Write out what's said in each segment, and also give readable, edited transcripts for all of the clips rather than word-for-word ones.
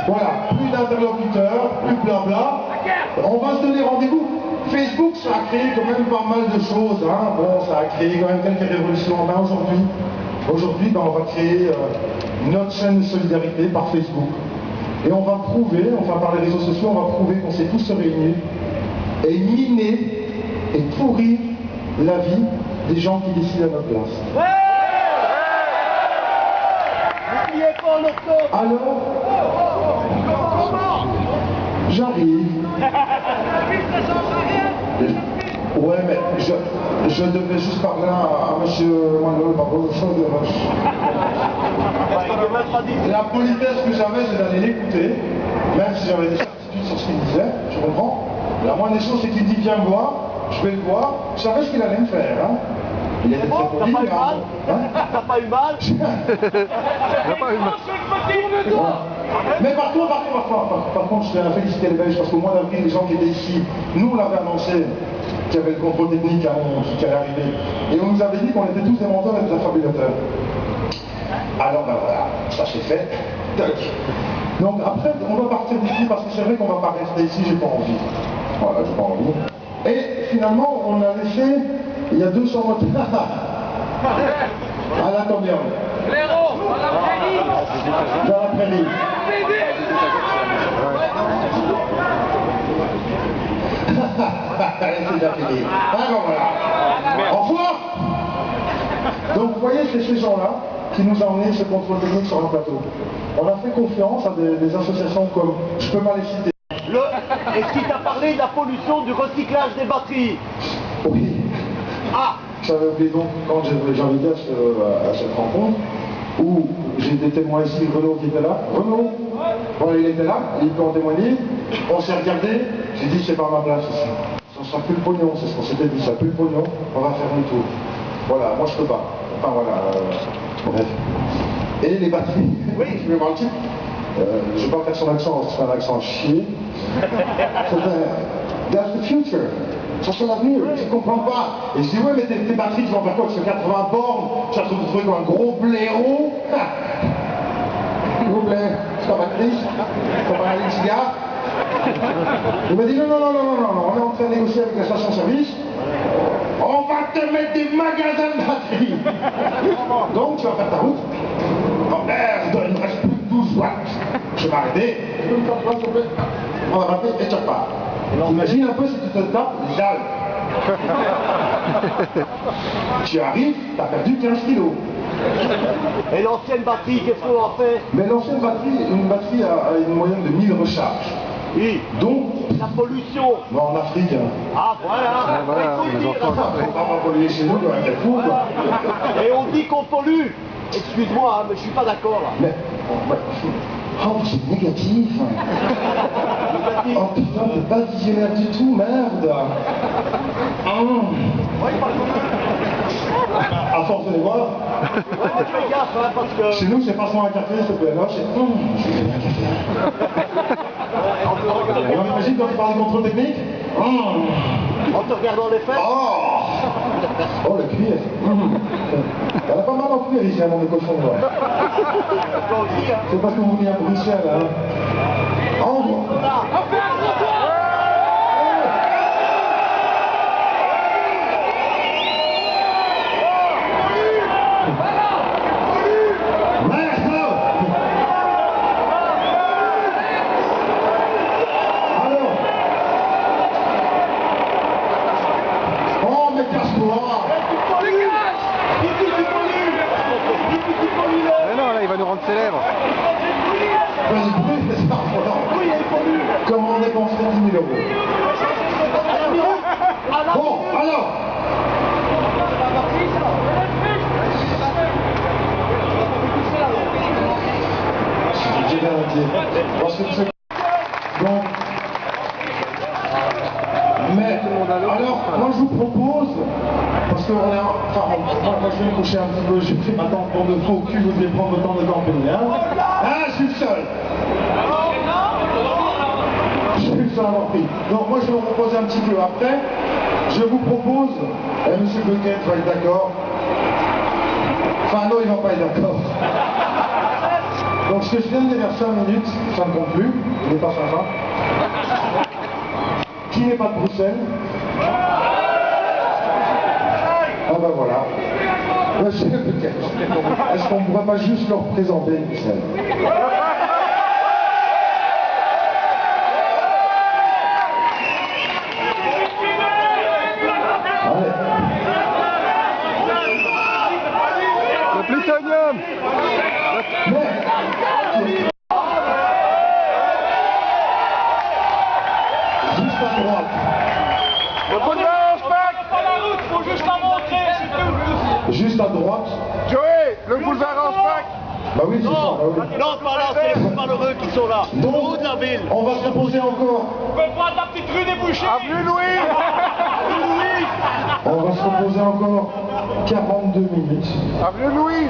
Voilà, plus d'interlocuteurs, plus blabla. On va se donner rendez-vous. Facebook, ça a créé quand même pas mal de choses. Hein. Bon, ça a créé quand même quelques révolutions. Ben, aujourd'hui, ben, on va créer notre chaîne de solidarité par Facebook. Et on va prouver, enfin par les réseaux sociaux, on va prouver qu'on sait tous se réunir et miner et pourrir la vie des gens qui décident à notre place. Alors, j'arrive. Ouais, mais je devais juste parler à monsieur Manuel Barroso de Roche. La politesse que j'avais, c'est d'aller l'écouter, même si j'avais des certitudes sur ce qu'il disait, je comprends. La moindre des choses, c'est qu'il dit viens me voir, je vais le voir, je savais ce qu'il allait me faire. Hein. Il était très poli, mais t'as pas eu mal? T'as pas eu mal. Mais par contre, je tiens à féliciter les Belges parce qu'au mois d'avril, les gens qui étaient ici, nous on l'avait annoncé qu'il y avait le contrôle technique qui allait arriver. Et on nous avait dit qu'on était tous des menteurs et des affabulateurs. Alors ben voilà, ça c'est fait. Donc après, on va partir d'ici parce que c'est vrai qu'on va pas rester ici, j'ai pas envie. Voilà, j'ai pas envie. Et finalement, on a laissé, il y a 200 motards à la camion. Blaireau, à la prairie. Dans la prairie. C'est déjà fini. Alors voilà. Au revoir. Donc vous voyez, c'est ces gens-là qui nous ont emmené ce contrôle technique sur le plateau. On a fait confiance à des associations comme, je peux pas les citer. Est-ce qu'il t'a parlé de la pollution du recyclage des batteries? Oui. Ah. J'avais oublié donc quand j'ai invité à cette rencontre, où j'ai des témoins ici, Renaud qui était là. Renaud, voilà, il était là, il peut en témoigner. On s'est regardé, j'ai dit c'est pas ma place ici. Ça sera plus le pognon, c'est ce qu'on s'était dit, ça plus le pognon, on va faire un tour. Voilà, moi je peux pas. Enfin voilà, bref. Et les batteries, oui, je vais voir le type. Je vais pas faire son accent, c'est un accent chier. That's the future. Ça c'est l'avenir, tu comprends pas. Et je dis ouais mais tes batteries tu vas en faire quoi? Tu fais 80 bornes, tu vas te retrouver comme un gros blaireau. S'il vous plaît, c'est pas batterie, c'est pas aller de cigare. Il m'a dit non, on est en train de négocier avec la station-service. On va te mettre des magasins de batteries. Donc tu vas faire ta route. Oh merde, il me reste plus que 12 watts. Je vais m'arrêter. Je peux me faire place, s'il vous plaît. On va rater et tu repars. Imagine un peu si tu te tapes l'âle. Tu arrives, tu as perdu 15 kilos. Et l'ancienne batterie, qu'est-ce qu'on en fait? Mais l'ancienne batterie, une batterie a une moyenne de 1000 recharges. Oui. Donc, la pollution. Non, en Afrique. Hein. Ah voilà. On va pas polluer chez nous, il y a fou, quoi. Et on dit qu'on pollue. Excuse-moi, hein, mais je suis pas d'accord là. Mais, oh, c'est négatif. Oh putain, t'es pas visionnaire du tout, merde. À force de les voir. Ouais, fais gaffe, hein, parce que... Chez nous, c'est pas seulement un café, s'il te plaît. Là, c'est... je vais gagner un café. On imagine quand tu parles de contrôle technique. En te regardant les fesses. Oh, le cuir. Il y en a pas mal en cuir ici, à mon cochon. C'est parce que vous venez à Bruxelles, hein. En gros. Célèbre. Comment on dépenserait 10 000 €? Bon, alors. J'ai bien noté. Parce que c'est... Donc. Mais, alors, moi je vous propose, parce qu'on est... Enfin, moi je vais me coucher un petit peu, j'ai pris ma tente pour de faux cul, vous devez prendre le temps de camper, hein. Ah, je suis le seul. Je suis le seul à avoir pris. Donc moi je vais vous proposer un petit peu après. Je vous propose, monsieur Bucket va être d'accord. Enfin non, il va pas être d'accord. Donc ce que je viens de dire il y a 5 minutes, ça ne compte plus, il n'est pas sympa. Qui n'est pas de Bruxelles? Ah ben voilà. Ben, je sais peut-être. Est-ce qu'on ne pourrait pas juste leur présenter Bruxelles? Le plutonium. Juste à droite. Le boulevard Spack. Pas la route, faut juste la montrer, c'est tout. Juste à droite. Joey, le boulevard Spack. Bah oui, c'est ça. Bah oui. Non, pas là, c'est les malheureux qui sont là. Donc, Au haut de la ville. on va se poser encore. On peut prendre la petite rue des bouchers. Avenue Louis. On va se reposer encore 42 minutes. Avenue Louise.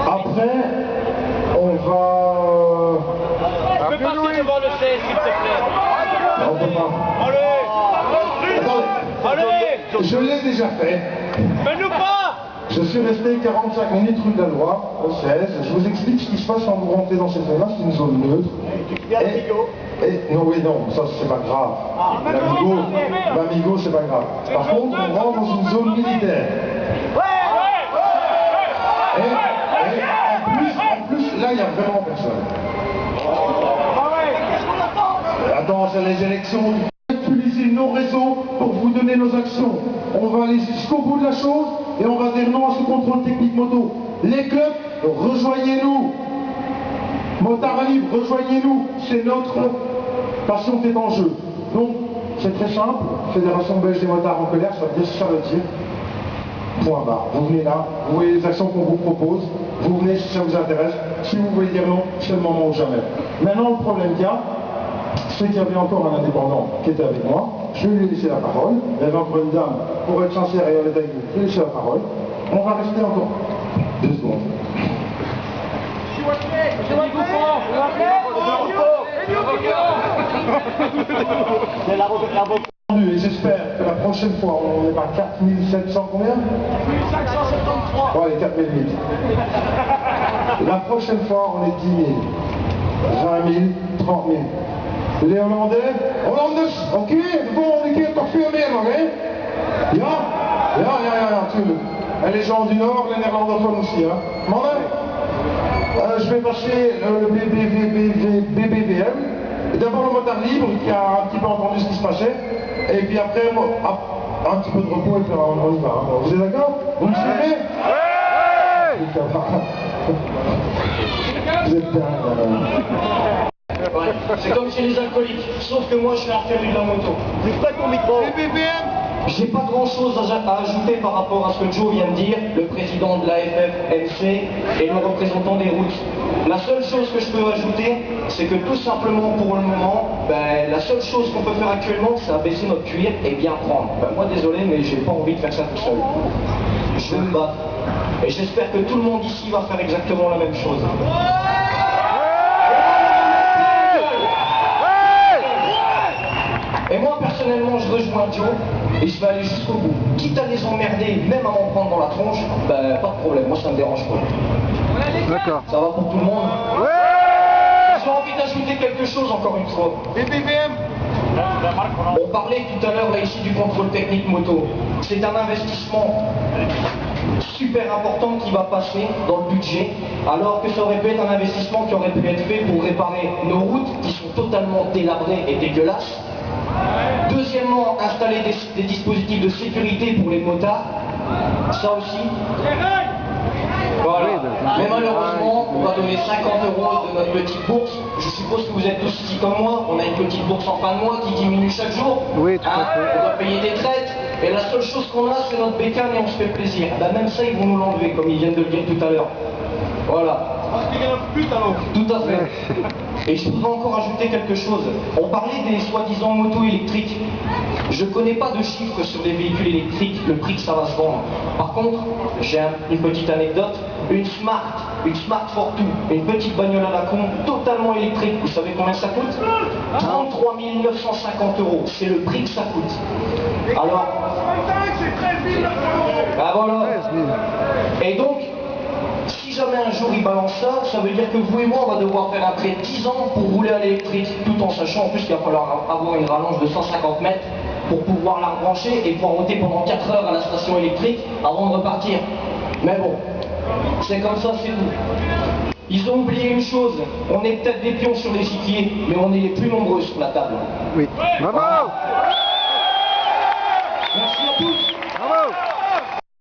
Après, on va... On peut passer devant le siège, s'il te plaît. On peut pas. Allez. Allez. Je l'ai déjà fait. Fais-nous pas. Je suis resté 45 minutes rue de la Loi, au 16. Je vous explique ce qui se passe quand vous rentrez dans cette zone-là. C'est une zone neutre. Non, oui, non, ça c'est pas grave. L'amigo, c'est pas grave. Par contre, on rentre dans une zone militaire. Et en plus, là, il n'y a vraiment personne. Attends, c'est les élections. Il faut utiliser nos réseaux pour vous donner nos actions. On va aller jusqu'au bout de la chose et on va dire non à ce contrôle technique moto. Les clubs, rejoignez-nous. Motard à libre, rejoignez-nous. C'est notre passion qui est en jeu. Donc, c'est très simple. Fédération belge des motards en colère, ça veut dire ce que ça veut dire. Point barre. Vous venez là, vous voyez les actions qu'on vous propose, vous venez si ça vous intéresse. Si vous voulez dire non, c'est le moment ou jamais. Maintenant, le problème qu'il y a, c'est qu'il y avait encore un indépendant qui était avec moi. Je lui ai laissé la parole. Il y avait encore une dame, pour être sincère et honnête avec vous, je lui ai laissé la parole. On va rester encore 2 secondes. C'est la Et j'espère que la prochaine fois, on est pas 4700 combien? 573. Ouais, 4008. La prochaine fois, on est 10 000, 20 000, 30 000. Les Hollandais, ok, bon, on est toch veel meer nog, hè? Ja, natuurlijk. Et les gens du Nord, les néerlandophones aussi, hein. Mannen, je vais passer le BBVM. D'abord le motard libre qui a un petit peu entendu ce qui se passait. Et puis après, un petit peu de repos et puis on y va. Hein. Vous êtes d'accord? Vous me suivez? Vous êtes dingue. Ouais, c'est comme chez les alcooliques, sauf que moi je suis un féru de la moto. C'est pas ton micro. J'ai pas grand chose à ajouter par rapport à ce que Joe vient de dire, le président de la FFMC et le représentant des routes. La seule chose que je peux ajouter, c'est que tout simplement pour le moment, la seule chose qu'on peut faire actuellement, c'est abaisser notre cuir et bien prendre. Moi désolé, mais j'ai pas envie de faire ça tout seul. Je me bats. Et j'espère que tout le monde ici va faire exactement la même chose. Et moi personnellement je rejoins Joe et je vais aller jusqu'au bout. Quitte à les emmerder, même à m'en prendre dans la tronche, pas de problème, moi ça me dérange pas. D'accord. Ça va pour tout le monde? J'ai envie d'ajouter quelque chose encore une fois. On parlait tout à l'heure là ici du contrôle technique moto. C'est un investissement super important qui va passer dans le budget, alors que ça aurait pu être un investissement qui aurait pu être fait pour réparer nos routes qui sont totalement délabrées et dégueulasses. Deuxièmement, installer des dispositifs de sécurité pour les motards, ça aussi. Voilà. Mais malheureusement, on va donner 50 € de notre petite bourse. Je suppose que vous êtes tous ici comme moi, on a une petite bourse en fin de mois qui diminue chaque jour. Oui, tout à fait. On doit payer des traites, et la seule chose qu'on a, c'est notre bécane et on se fait plaisir. Même ça, ils vont nous l'enlever, comme ils viennent de le dire tout à l'heure. Voilà. Tout à fait. Et je voudrais encore ajouter quelque chose. On parlait des soi-disant motos électriques. Je ne connais pas de chiffres sur les véhicules électriques, le prix que ça va se vendre. Par contre, j'ai une petite anecdote. Une Smart Fortwo, une petite bagnole à la con, totalement électrique. Vous savez combien ça coûte? 33 950 €. C'est le prix que ça coûte. Alors, voilà. Et donc, si jamais un jour ils balancent ça, ça veut dire que vous et moi, on va devoir faire un prêt de 10 ans pour rouler à l'électrique, tout en sachant en plus qu'il va falloir avoir une rallonge de 150 mètres pour pouvoir la rebrancher et pouvoir router pendant 4 heures à la station électrique avant de repartir. Mais bon, c'est comme ça, c'est tout. Ils ont oublié une chose, on est peut-être des pions sur l'échiquier, mais on est les plus nombreux sur la table. Oui. Bravo! Merci à tous. Bravo!